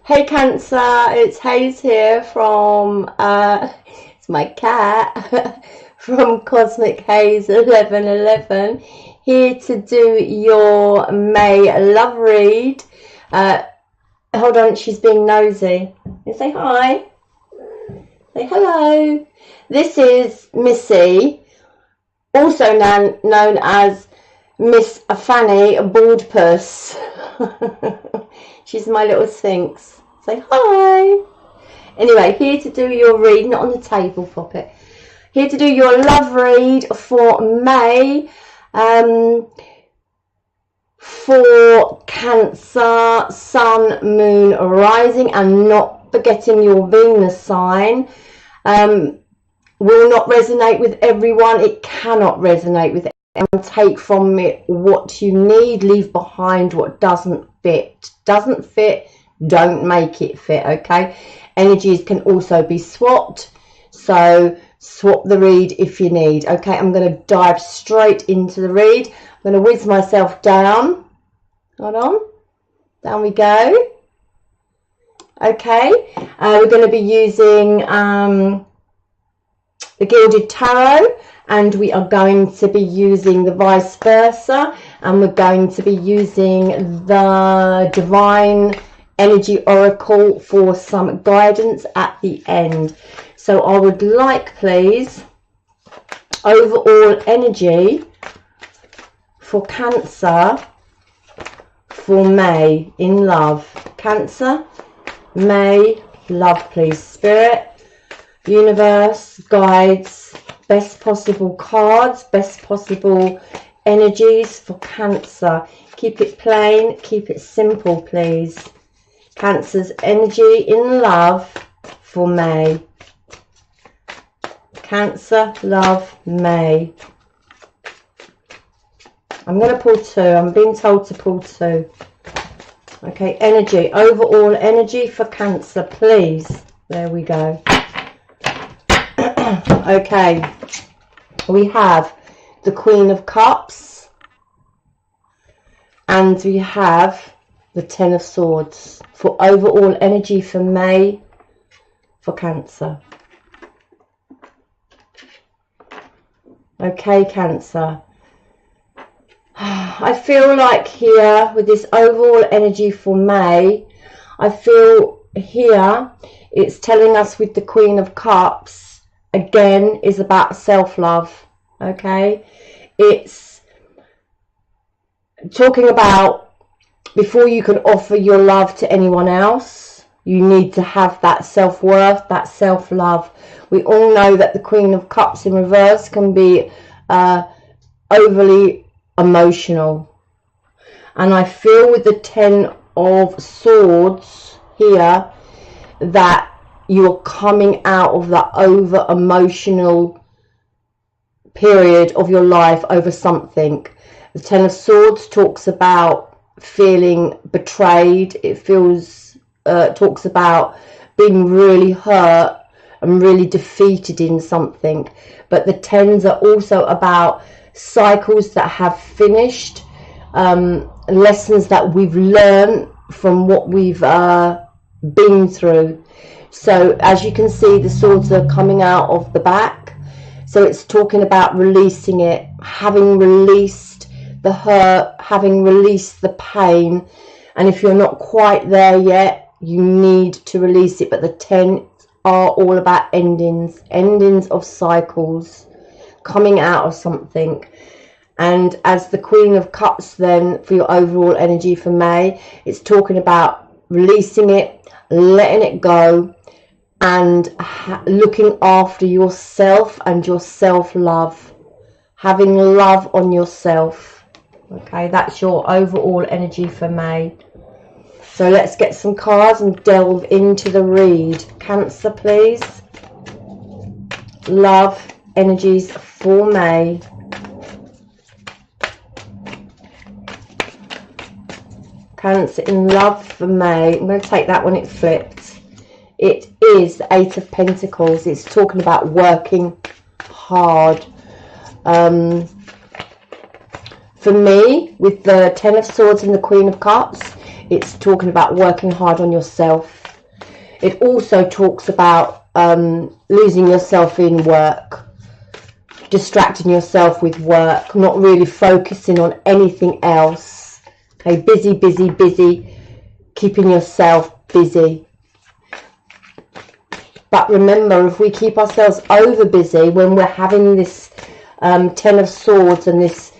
Hey Cancer, it's Hayes here from, it's my cat, from Cosmic Hayes 1111, here to do your May love read. Hold on, she's being nosy. You say hi. Say hello. This is Missy, also known as Miss Fanny Baldpuss. She's my little sphinx. Say hi. Anyway, here to do your read, not on the table, pop it. Here to do your love read for May. For Cancer, Sun, Moon, Rising, and not forgetting your Venus sign. Will not resonate with everyone. It cannot resonate with everyone. Take from it what you need, leave behind what doesn't fit. Doesn't fit, don't make it fit, okay? Energies can also be swapped, so swap the read if you need. Okay, I'm going to dive straight into the read. I'm going to whiz myself down. Hold on. Down we go. Okay, we're going to be using the Gilded Tarot, and we are going to be using the vice versa, and we're going to be using the Divine Energy Oracle for some guidance at the end. So I would like, please, overall energy for Cancer for May in love. Cancer, May, love, please. Spirit, universe, guides, best possible cards, best possible energies for Cancer. Keep it plain, keep it simple, please. Cancer's energy in love for May. Cancer, love, May. I'm going to pull two. I'm being told to pull two. Okay, energy, overall energy for Cancer, please. There we go. Okay, we have the Queen of Cups, and we have the Ten of Swords for overall energy for May for Cancer. Okay, Cancer. I feel like here with this overall energy for May, I feel here it's telling us with the Queen of Cups, again, is about self-love. Okay, it's talking about before you can offer your love to anyone else, you need to have that self-worth, that self-love. We all know that the Queen of Cups in reverse can be overly emotional, and I feel with the Ten of Swords here that you're coming out of that over emotional period of your life over something. The Ten of Swords talks about feeling betrayed. It feels talks about being really hurt and really defeated in something, but the tens are also about cycles that have finished, lessons that we've learned from what we've been through. So as you can see, the swords are coming out of the back, so it's talking about releasing it, having released the hurt, having released the pain. And if you're not quite there yet, you need to release it. But the 10 are all about endings of cycles, coming out of something. And as the Queen of Cups, then for your overall energy for May, it's talking about releasing it, letting it go, and looking after yourself and your self-love, having love on yourself. Okay, that's your overall energy for May. So let's get some cards and delve into the read. Cancer, please. Love energies for May. Cancer in love for May. I'm going to take that one, it flipped. It is the Eight of Pentacles. It's talking about working hard. For me, with the Ten of Swords and the Queen of Cups, It's talking about working hard on yourself. It also talks about losing yourself in work, distracting yourself with work, not really focusing on anything else. Okay, busy, busy, busy, keeping yourself busy. But remember, if we keep ourselves over busy when we're having this Ten of Swords and this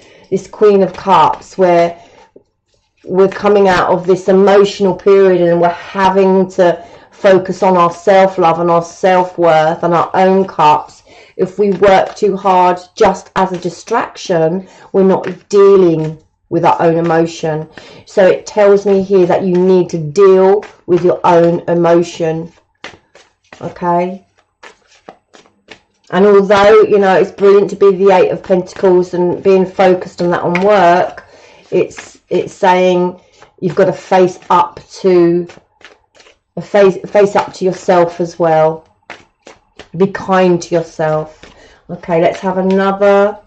Queen of Cups, where we're coming out of this emotional period and we're having to focus on our self-love and our self-worth and our own cups, if we work too hard just as a distraction, we're not dealing with our own emotion. So it tells me here that you need to deal with your own emotion. Okay, and although, you know, it's brilliant to be the Eight of Pentacles and being focused on that on work, it's saying you've got to face up to yourself as well. Be kind to yourself. Okay, let's have another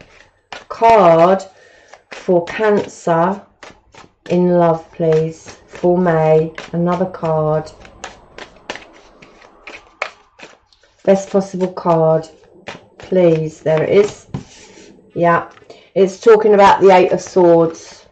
card for Cancer in love, please, for May. Another card. Best possible card, please. There it is. Yeah, it's talking about the Eight of Swords.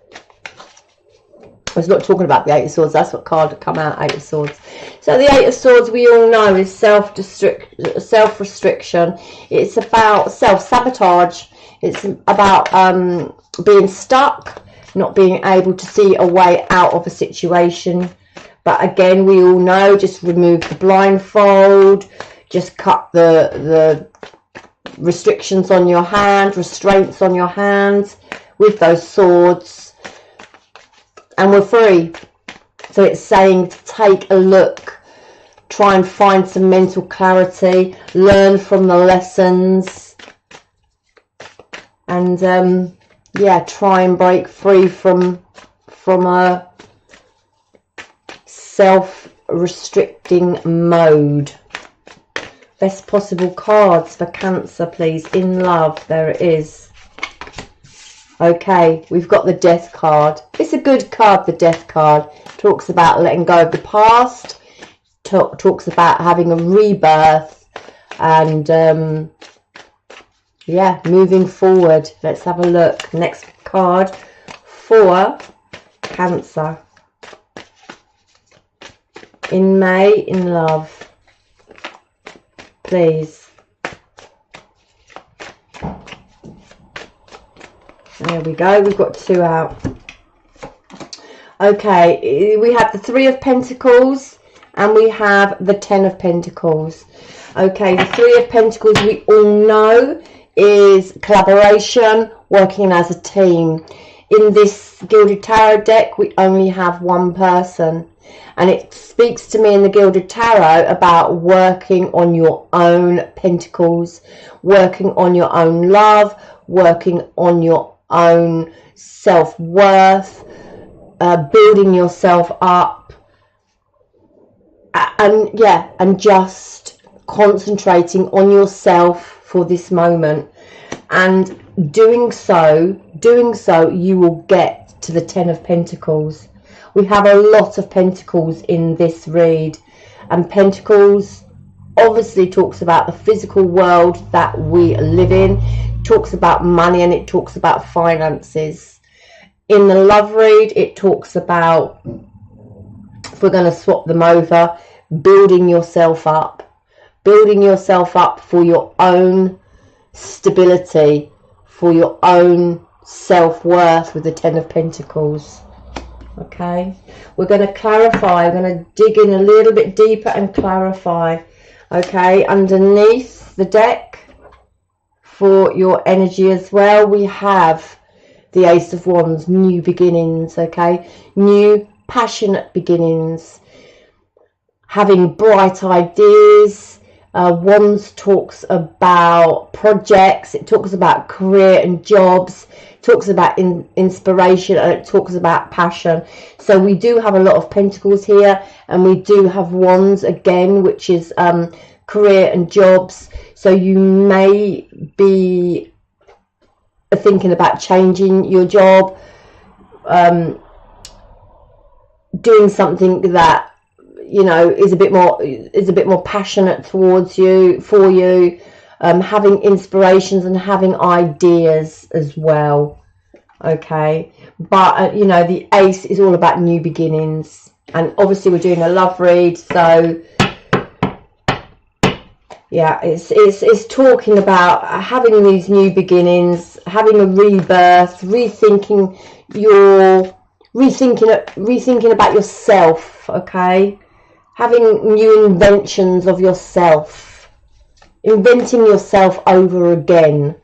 It's not talking about the Eight of Swords. That's what card to come out, Eight of Swords. So the Eight of Swords, we all know, is self-restriction. It's about self-sabotage. It's about being stuck, not being able to see a way out of a situation. But again, we all know, just remove the blindfold. Just cut the restrictions on your hand, restraints on your hands with those swords, and we're free. So it's saying to take a look, try and find some mental clarity, learn from the lessons, and yeah, try and break free from a self-restricting mode. Best possible cards for Cancer, please, in love. There it is. Okay, we've got the Death card. It's a good card, the Death card. Talks about letting go of the past. Talks about having a rebirth. And, yeah, moving forward. Let's have a look. Next card for Cancer. In May, in love. Please. There we go. We've got two out. Okay, we have the Three of Pentacles and we have the Ten of Pentacles. Okay, the Three of Pentacles, we all know, is collaboration, working as a team. In this Gilded Tarot deck, we only have one person. And it speaks to me in the Gilded Tarot about working on your own pentacles, working on your own love, working on your own self-worth, building yourself up, and yeah, and just concentrating on yourself for this moment. And doing so, you will get to the Ten of Pentacles. We have a lot of Pentacles in this read, and Pentacles obviously talks about the physical world that we live in, talks about money, and it talks about finances. In the love read, it talks about, if we're going to swap them over, building yourself up for your own stability, for your own self-worth with the Ten of Pentacles. Okay, we're going to clarify, we're going to dig in a little bit deeper and clarify. Okay, underneath the deck for your energy as well, we have the Ace of Wands, new beginnings. Okay, new passionate beginnings, having bright ideas. Wands talks about projects, it talks about career and jobs, it talks about inspiration, and it talks about passion. So we do have a lot of Pentacles here, and we do have Wands again, which is career and jobs. So you may be thinking about changing your job, doing something that, you know, is a bit more passionate towards you, for you, having inspirations and having ideas as well. Okay, but you know, the Ace is all about new beginnings, and obviously we're doing a love read, so yeah, it's talking about having these new beginnings, having a rebirth, rethinking about yourself. Okay, having new inventions of yourself, inventing yourself over again,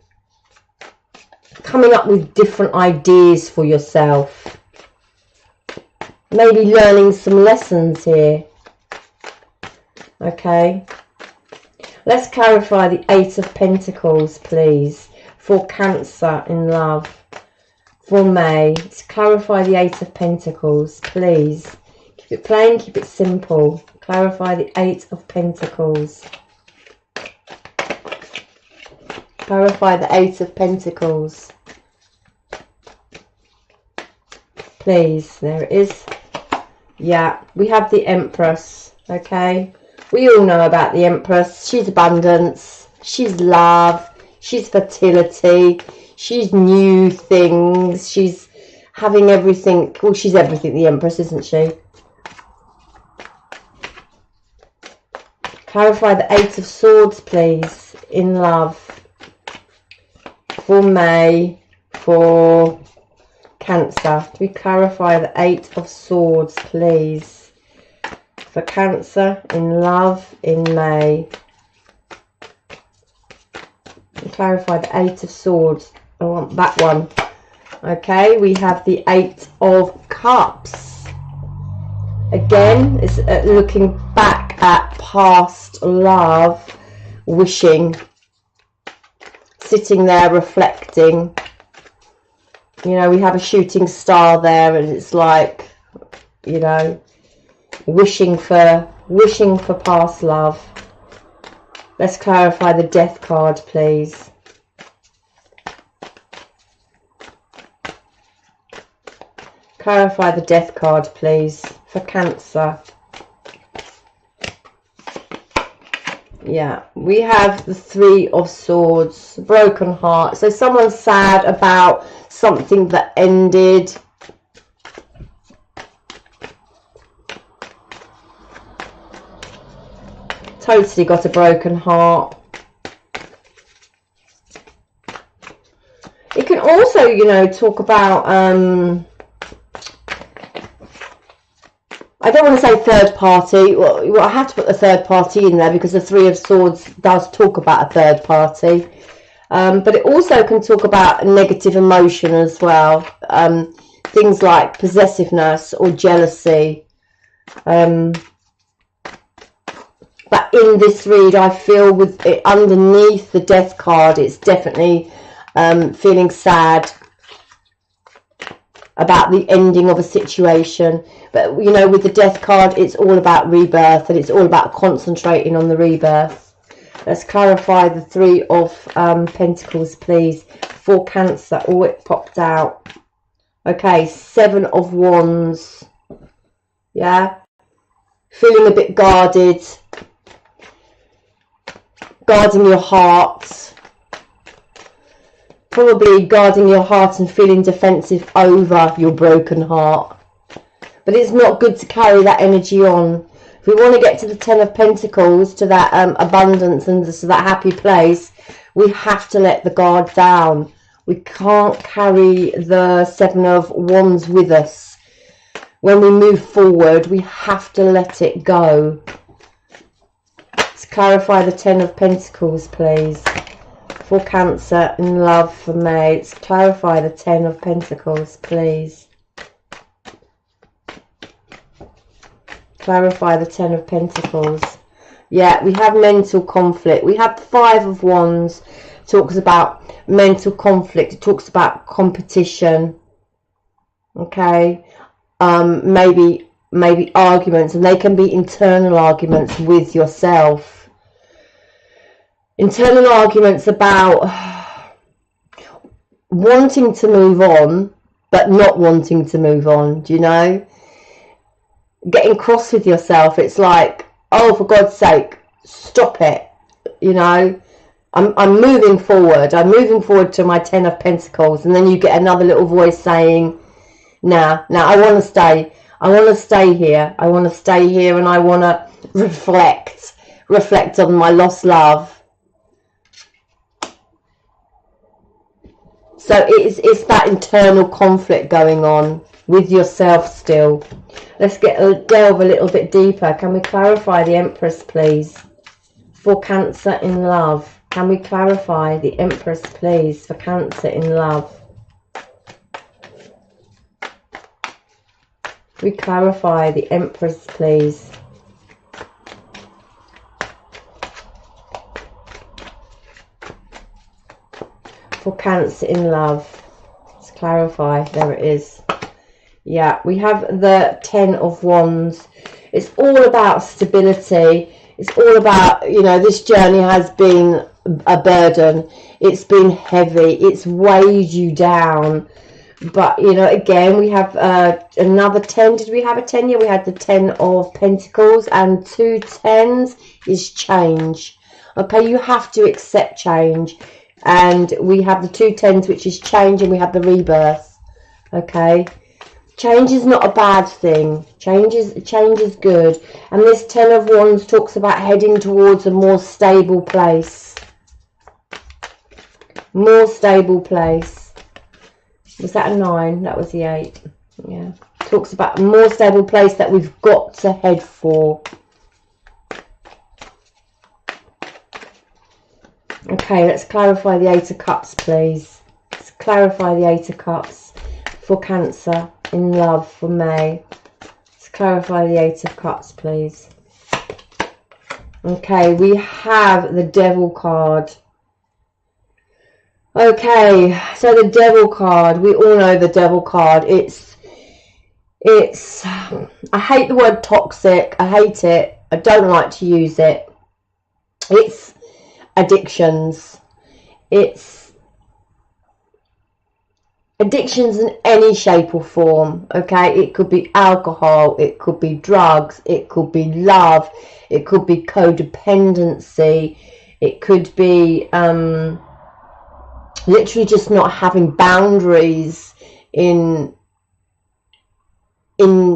coming up with different ideas for yourself, maybe learning some lessons here. Okay, let's clarify the Eight of Pentacles, please, for Cancer in love for May. Let's clarify the Eight of Pentacles, please. Keep it plain, keep it simple. Clarify the Eight of Pentacles. Clarify the Eight of Pentacles, please. There it is. Yeah, we have the Empress. Okay, we all know about the Empress. She's abundance, she's love, she's fertility, she's new things, she's having everything. Well, she's everything, the Empress, isn't she? Clarify the Eight of Swords, please, in love for May, for Cancer. Do we clarify the Eight of Swords, please, for Cancer in love in May? And clarify the Eight of Swords. I want that one. Okay, we have the Eight of Cups. Again, it's looking back at past love, wishing, sitting there reflecting. You know, we have a shooting star there, and it's like, you know, wishing for past love. Let's clarify the Death card, please. Clarify the Death card, please, for Cancer. Yeah, we have the Three of Swords, broken heart. So someone's sad about something that ended. Totally got a broken heart. It can also, you know, talk about I don't want to say third party. Well, I have to put the third party in there because the Three of Swords does talk about a third party. But it also can talk about negative emotion as well. Things like possessiveness or jealousy. But in this read, I feel with it underneath the Death card, it's definitely feeling sad about the ending of a situation. But you know, with the Death card, it's all about rebirth, and it's all about concentrating on the rebirth. Let's clarify the Three of Pentacles, please, for Cancer. Oh, it popped out. Okay, Seven of Wands. Yeah, feeling a bit guarded, guarding your heart. Probably guarding your heart and feeling defensive over your broken heart. But it's not good to carry that energy on. If we want to get to the Ten of Pentacles, to that abundance and to that happy place, we have to let the guard down. We can't carry the Seven of Wands with us. When we move forward, we have to let it go. Let's clarify the Ten of Pentacles, please, for Cancer in love for May. Let's clarify the Ten of Pentacles, please. Clarify the Ten of Pentacles. Yeah, we have mental conflict. We have Five of Wands. It talks about mental conflict. It talks about competition. Okay. Maybe arguments, and they can be internal arguments with yourself. Internal arguments about wanting to move on, but not wanting to move on. Do you know? getting cross with yourself. It's like, oh, for God's sake, stop it. You know, I'm moving forward. I'm moving forward to my 10 of Pentacles. And then you get another little voice saying, nah, I want to stay. I want to stay here. I want to stay here, and I want to reflect on my lost love. So it's that internal conflict going on with yourself still. Let's delve a little bit deeper. Can we clarify the Empress, please, for Cancer in love? Can we clarify the Empress, please, for Cancer in love? We clarify the Empress, please. For Cancer in love. Let's clarify. There it is. Yeah, we have the 10 of Wands. It's all about stability. It's all about, you know, this journey has been a burden. It's been heavy. It's weighed you down. But, you know, again, we have another 10. Did we have a 10? Yeah, we had the 10 of Pentacles, and 2 10s is change. Okay, you have to accept change. And we have the 2 10s, which is change, and we have the rebirth. Okay, change is not a bad thing. Change is good. And this 10 of Wands talks about heading towards a more stable place. More stable place. Was that a 9? That was the 8. Yeah, talks about a more stable place that we've got to head for. Okay, let's clarify the 8 of Cups, please. Let's clarify the 8 of Cups for Cancer in love for May. Let's clarify the 8 of Cups, please. Okay, we have the Devil card. Okay, so the Devil card, we all know the Devil card. It's I hate the word toxic. I hate it. I don't like to use it. It's addictions. It's addictions in any shape or form. Okay, it could be alcohol, it could be drugs, it could be love, it could be codependency, it could be literally just not having boundaries in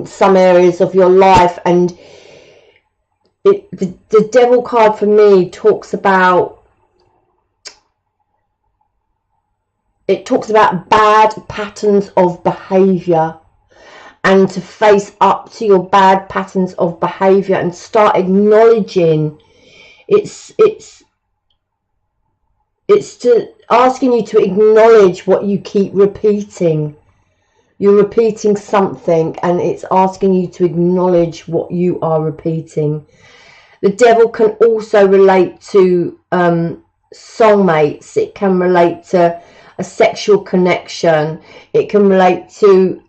some areas of your life. And the Devil card for me talks about bad patterns of behavior, and to face up to your bad patterns of behavior and start acknowledging. It's to asking you to acknowledge what you keep repeating. You're repeating something, and it's asking you to acknowledge what you are repeating. The Devil can also relate to soulmates. It can relate to a sexual connection. It can relate to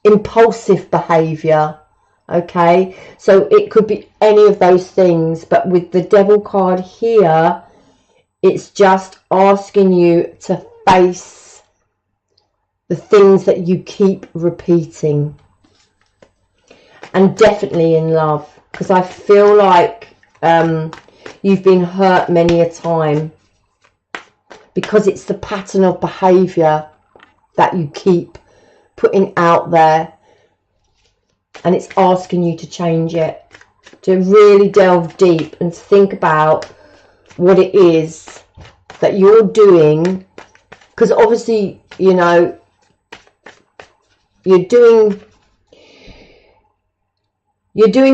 impulsive behavior. Okay, so it could be any of those things. But with the Devil card here, it's just asking you to face the things that you keep repeating. And definitely in love, because I feel like you've been hurt many a time, because it's the pattern of behavior that you keep putting out there, and it's asking you to change it, to really delve deep and think about what it is that you're doing. Because obviously, you know, you're doing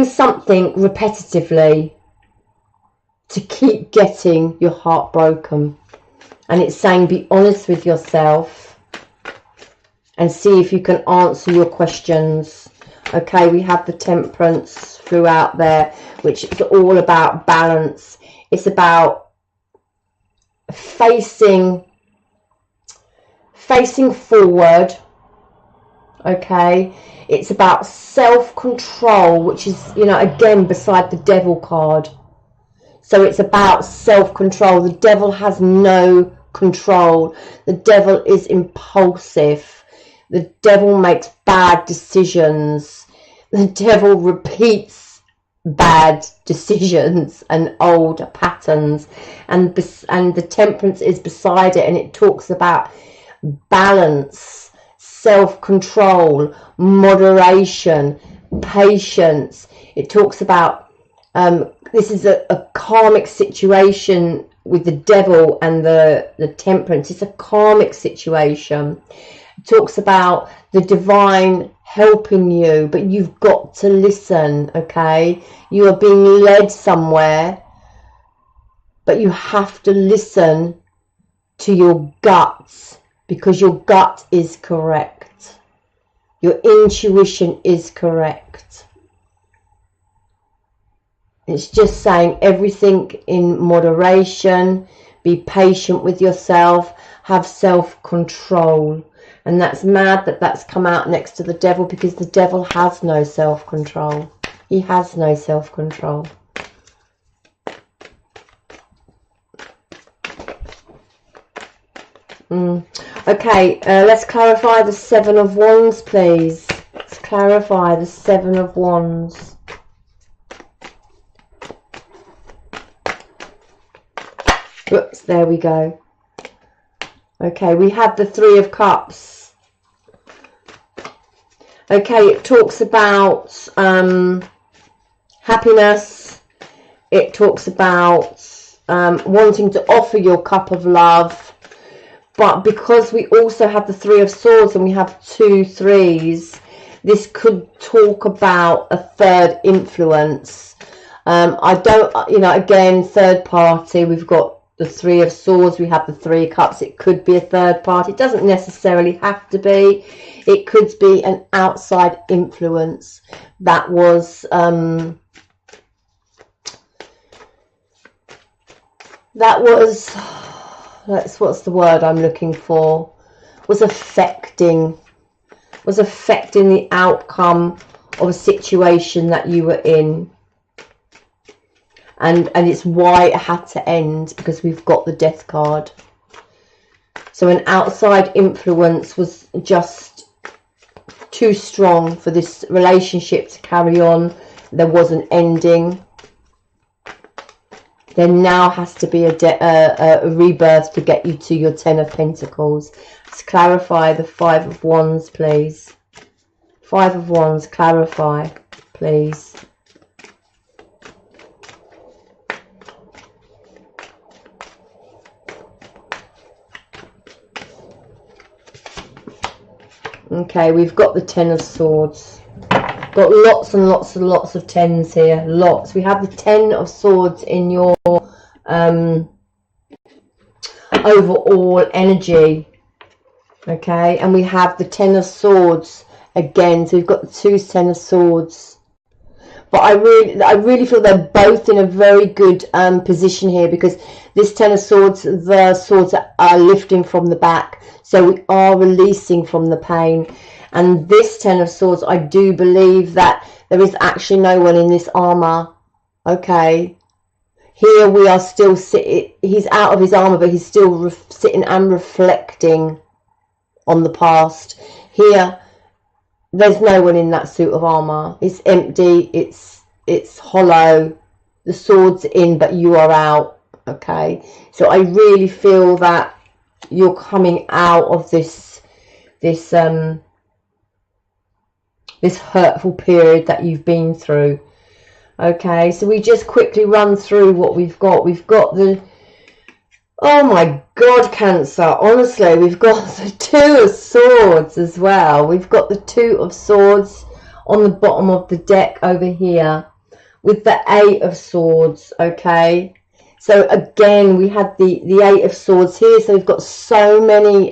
something repetitively to keep getting your heart broken. And it's saying, be honest with yourself and see if you can answer your questions. Okay, we have the Temperance throughout there, which is all about balance. It's about facing forward. Okay, it's about self-control, which is, you know, again beside the Devil card. So it's about self-control. The Devil has no control. The Devil is impulsive. The Devil makes bad decisions. the devil repeats bad decisions and old patterns, and the temperance is beside it, and it talks about balance, self-control, moderation, patience. It talks about this is a karmic situation with the devil and the temperance. It's a karmic situation. It talks about the divine helping you, but you've got to listen, okay? You are being led somewhere, but you have to listen to your guts, because your gut is correct. Your intuition is correct. It's just saying everything in moderation, be patient with yourself, have self-control. And that's mad that that's come out next to the devil, because the devil has no self-control. He has no self-control. Okay, let's clarify the Seven of Wands, please. Let's clarify the Seven of Wands. Oops, there we go. Okay, we have the Three of Cups. Okay, it talks about happiness. It talks about wanting to offer your cup of love. But because we also have the Three of Swords and we have 2 threes, this could talk about a third influence. I don't, you know, again, third party, we've got the Three of Swords, we have the Three of Cups. It could be a third party. It doesn't necessarily have to be. It could be an outside influence that was what's the word I'm looking for, was affecting the outcome of a situation that you were in. And it's why it had to end, because we've got the Death card. So an outside influence was just too strong for this relationship to carry on. There was an ending. There now has to be a rebirth to get you to your Ten of Pentacles. Let's clarify the Five of Wands, please. Five of Wands, clarify, please. Okay, we've got the Ten of Swords. Got lots and lots and lots of tens here. Lots. We have the Ten of Swords in your overall energy. Okay, and we have the Ten of Swords again. So we've got the 2 Ten of Swords. But I really feel they're both in a very good position here, because this Ten of Swords, the swords are lifting from the back. So we are releasing from the pain. And this Ten of Swords, I do believe that there is actually no one in this armor. Okay. Here we are still sitting. He's out of his armor, but he's still sitting and reflecting on the past. Here, there's no one in that suit of armor. It's empty. It's hollow. The sword's in, but you are out. Okay. So I really feel that you're coming out of this hurtful period that you've been through. Okay, so we just quickly run through what we've got. We've got the, oh my God, Cancer, honestly, we've got the Two of Swords as well. We've got the Two of Swords on the bottom of the deck over here with the Eight of Swords. Okay, so again, we had the Eight of Swords here. So we've got so many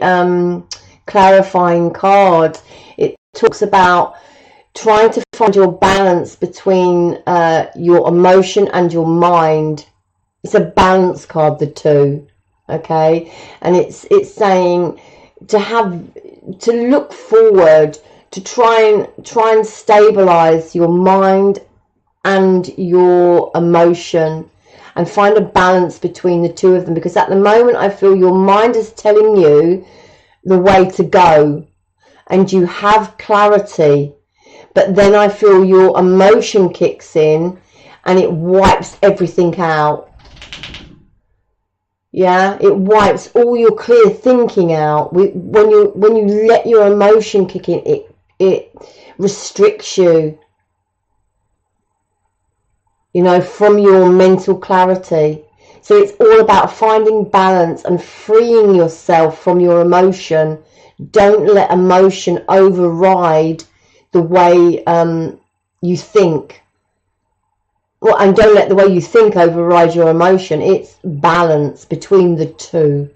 clarifying cards. It talks about trying to find your balance between your emotion and your mind. It's a balance card, the Two. Okay, and it's saying to look forward, to try and stabilize your mind and your emotion, and find a balance between the two of them, because at the moment I feel your mind is telling you the way to go and you have clarity, but then I feel your emotion kicks in and it wipes everything out. Yeah, it wipes all your clear thinking out. When you let your emotion kick in, it restricts you, you know, from your mental clarity. So it's all about finding balance and freeing yourself from your emotion. Don't let emotion override the way you think. Well, and don't let the way you think override your emotion. It's balance between the two.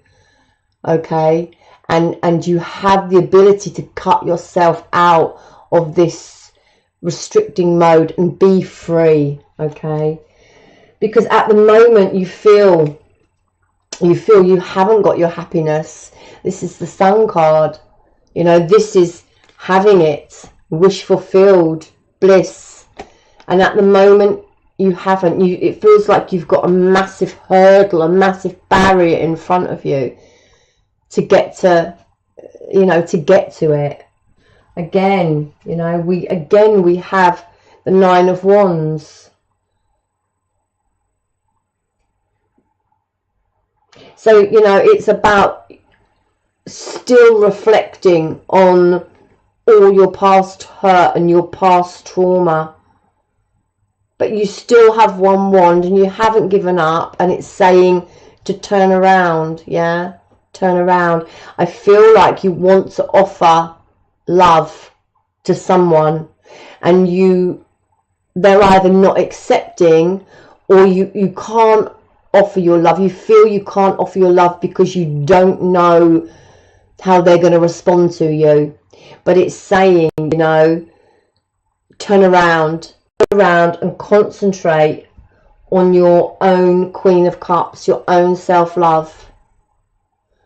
Okay? And you have the ability to cut yourself out of this restricting mode and be free. Okay? Because at the moment you feel you haven't got your happiness. This is the Sun card. You know, this is having it, wish fulfilled, bliss. And at the moment you haven't. It feels like you've got a massive hurdle, a massive barrier in front of you to get to, you know, to get to it. Again, you know, we have the Nine of Wands. So, you know, it's about still reflecting on all your past hurt and your past trauma. But you still have one wand and you haven't given up, and it's saying to turn around. Yeah, turn around. I feel like you want to offer love to someone and they're either not accepting, or you can't offer your love. You feel you can't offer your love because you don't know how they're going to respond to you. But it's saying, you know, turn around and concentrate on your own Queen of Cups, your own self-love.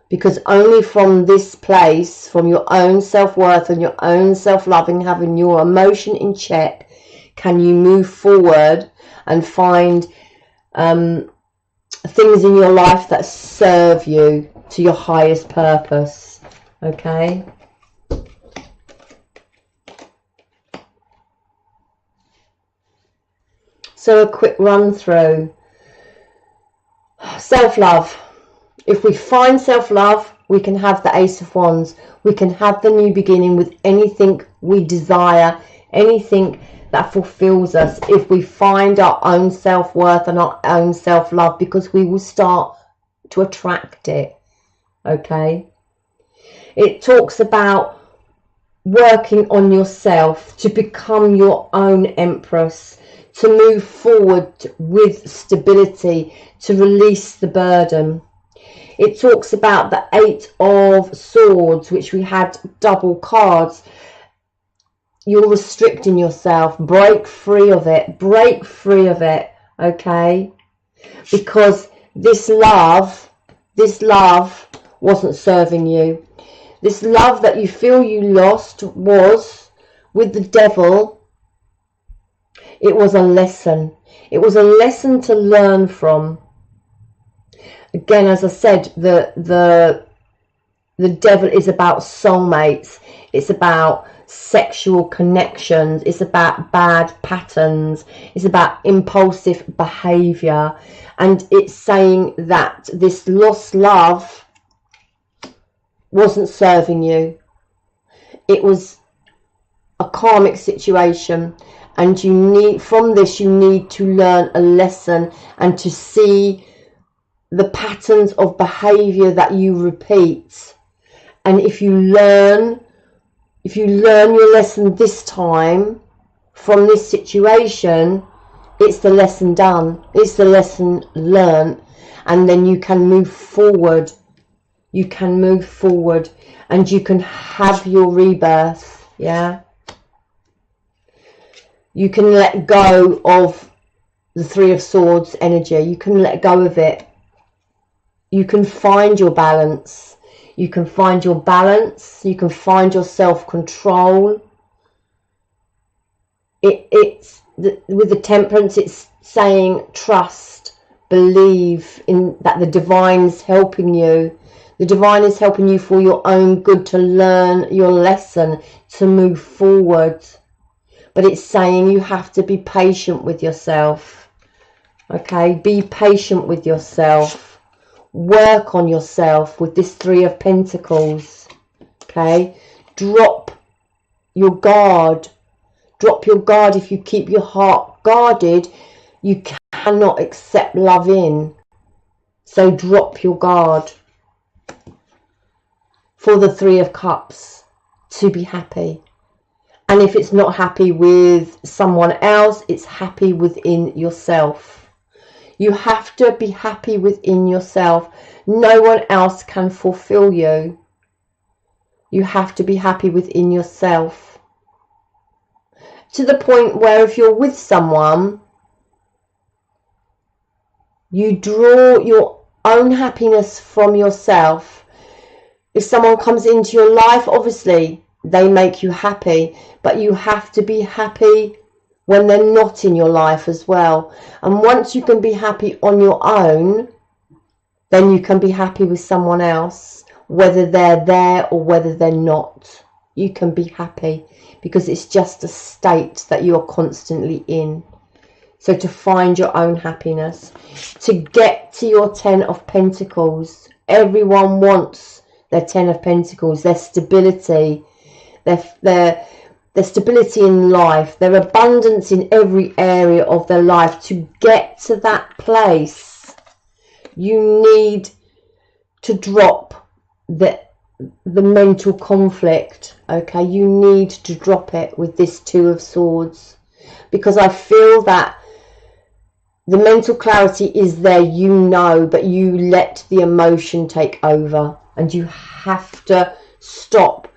Because only from this place, from your own self-worth and your own self-loving, having your emotion in check, can you move forward and find things in your life that serve you to your highest purpose. Okay? So a quick run through. Self-love. If we find self-love, we can have the Ace of Wands. We can have the new beginning with anything we desire, anything that fulfills us, if we find our own self-worth and our own self-love, because we will start to attract it. Okay? It talks about working on yourself to become your own empress, to move forward with stability, to release the burden. It talks about the Eight of Swords, which we had double cards. You're restricting yourself. Break free of it. Break free of it. Okay? Because this love wasn't serving you. This love that you feel you lost was with the devil. It was a lesson. It was a lesson to learn from. Again, as I said, the devil is about soulmates. It's about sexual connections. It's about bad patterns. It's about impulsive behavior. And it's saying that this lost love wasn't serving you. It was a karmic situation. And you need, from this, you need to learn a lesson and to see the patterns of behavior that you repeat. And if you learn your lesson this time from this situation, it's the lesson done. It's the lesson learned. And then you can move forward. You can move forward and you can have your rebirth. Yeah. You can let go of the Three of Swords energy. You can let go of it. You can find your balance. You can find your balance. You can find your self-control. With the Temperance, it's saying trust, believe in that the divine is helping you. The divine is helping you for your own good, to learn your lesson, to move forward. but it's saying you have to be patient with yourself. Okay, be patient with yourself. Work on yourself with this Three of Pentacles. Okay, drop your guard. Drop your guard. If you keep your heart guarded, you cannot accept love in. So drop your guard. For the Three of Cups, to be happy. And if it's not happy with someone else, it's happy within yourself. You have to be happy within yourself. No one else can fulfill you. You have to be happy within yourself. To the point where if you're with someone, you draw your own happiness from yourself. If someone comes into your life, obviously they make you happy, but you have to be happy when they're not in your life as well. And once you can be happy on your own, then you can be happy with someone else, whether they're there or whether they're not. You can be happy because it's just a state that you are constantly in. So to find your own happiness, to get to your Ten of Pentacles, everyone wants their Ten of Pentacles, their stability, their stability in life, their abundance in every area of their life. To get to that place, you need to drop the mental conflict. Okay, you need to drop it with this Two of Swords, because I feel that the mental clarity is there, you know, but you let the emotion take over, and you have to stop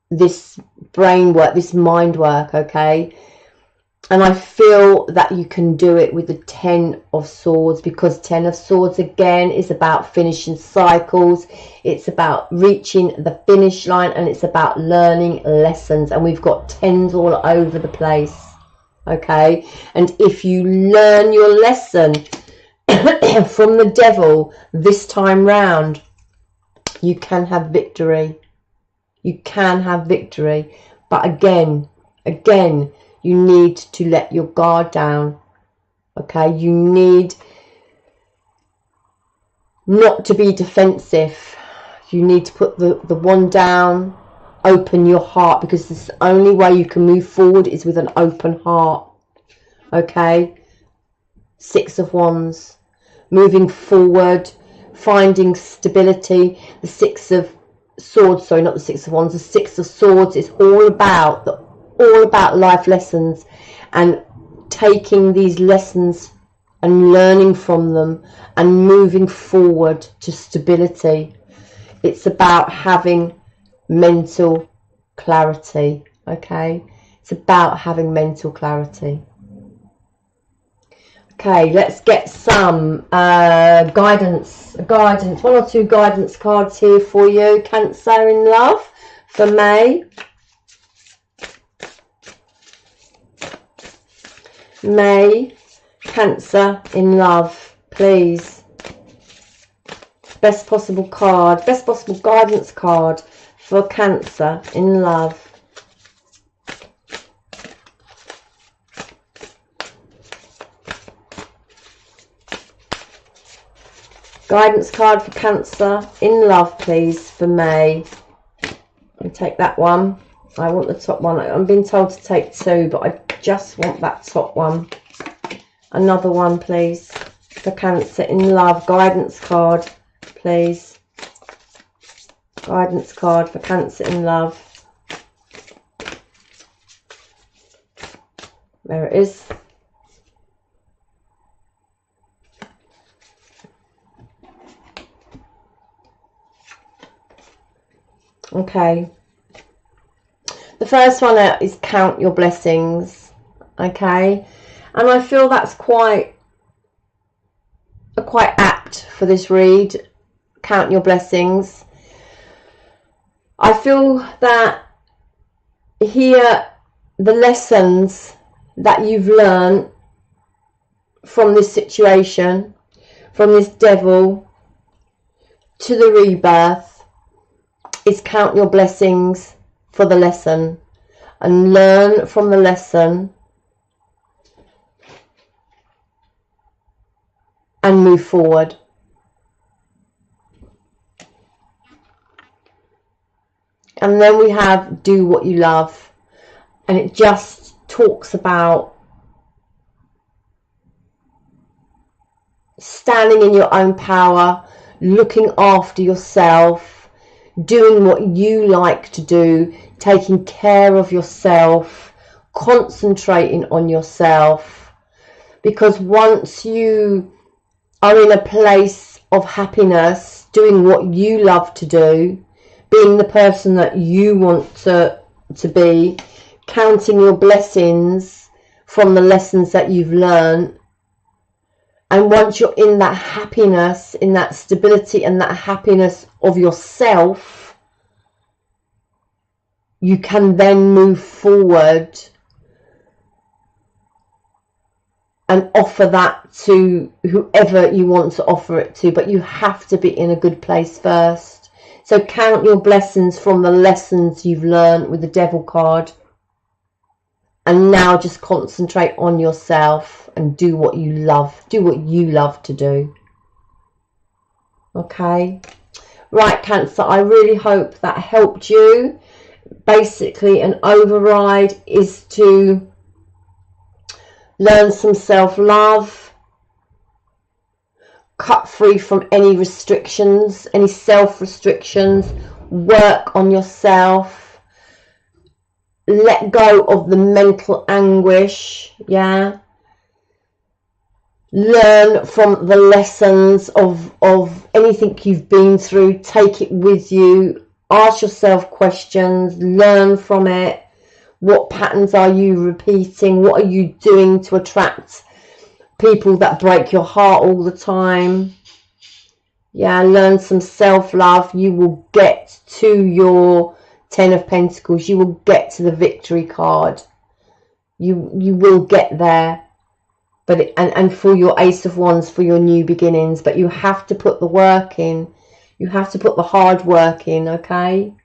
this brain work, this mind work. Okay, and I feel that you can do it with the Ten of Swords, because Ten of Swords again is about finishing cycles, it's about reaching the finish line, and it's about learning lessons. And we've got tens all over the place. Okay, and if you learn your lesson from the devil this time round, you can have victory. You can have victory. But again, you need to let your guard down. Okay, you need not to be defensive. You need to put the wand down, open your heart, because this is the only way you can move forward is with an open heart. Okay, Six of Wands, moving forward, finding stability. The Six of Swords, sorry, not the Six of Wands, the Six of Swords is all about life lessons, and taking these lessons and learning from them and moving forward to stability. It's about having mental clarity. Okay, it's about having mental clarity. Okay, let's get some guidance, one or two guidance cards here for you, Cancer in love, for May. May, Cancer in love, please. Best possible card, best possible guidance card for Cancer in love. Guidance card for Cancer in love, please, for May. I'll take that one. I want the top one. I'm being told to take two, but I just want that top one. Another one, please, for Cancer in love. Guidance card, please. Guidance card for Cancer in love. There it is. Okay, the first one out is count your blessings. Okay, and I feel that's quite apt for this read. Count your blessings. I feel that here the lessons that you've learned from this situation, from this devil to the rebirth, is count your blessings for the lesson. and learn from the lesson and move forward. And then we have do what you love, and it just talks about standing in your own power, looking after yourself, doing what you like to do, taking care of yourself, concentrating on yourself. Because once you are in a place of happiness, doing what you love to do, being the person that you want to be, counting your blessings from the lessons that you've learned, and once you're in that happiness, in that stability and that happiness of yourself, you can then move forward and offer that to whoever you want to offer it to. But you have to be in a good place first. So count your blessings from the lessons you've learned with the Devil card. And now just concentrate on yourself and do what you love. Do what you love to do. Okay. Right, Cancer, I really hope that helped you. Basically, an override is to learn some self-love. Cut free from any restrictions, any self-restrictions. Work on yourself. Let go of the mental anguish, yeah. Learn from the lessons of anything you've been through. Take it with you. Ask yourself questions. Learn from it. What patterns are you repeating? What are you doing to attract people that break your heart all the time? Yeah, learn some self-love. You will get to your 10 of Pentacles. You will get to the victory card. You will get there. But and for your Ace of Wands, for your new beginnings. But you have to put the work in. You have to put the hard work in, okay?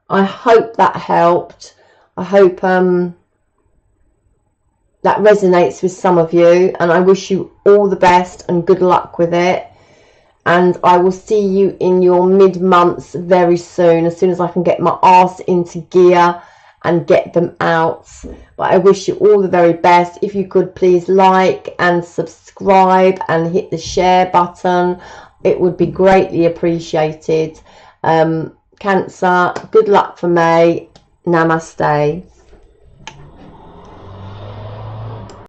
I hope that helped. I hope that resonates with some of you. And I wish you all the best and good luck with it. And I will see you in your mid-months very soon as I can get my arse into gear and get them out. But I wish you all the very best. If you could please like and subscribe and hit the share button, it would be greatly appreciated. Cancer, good luck for May. Namaste.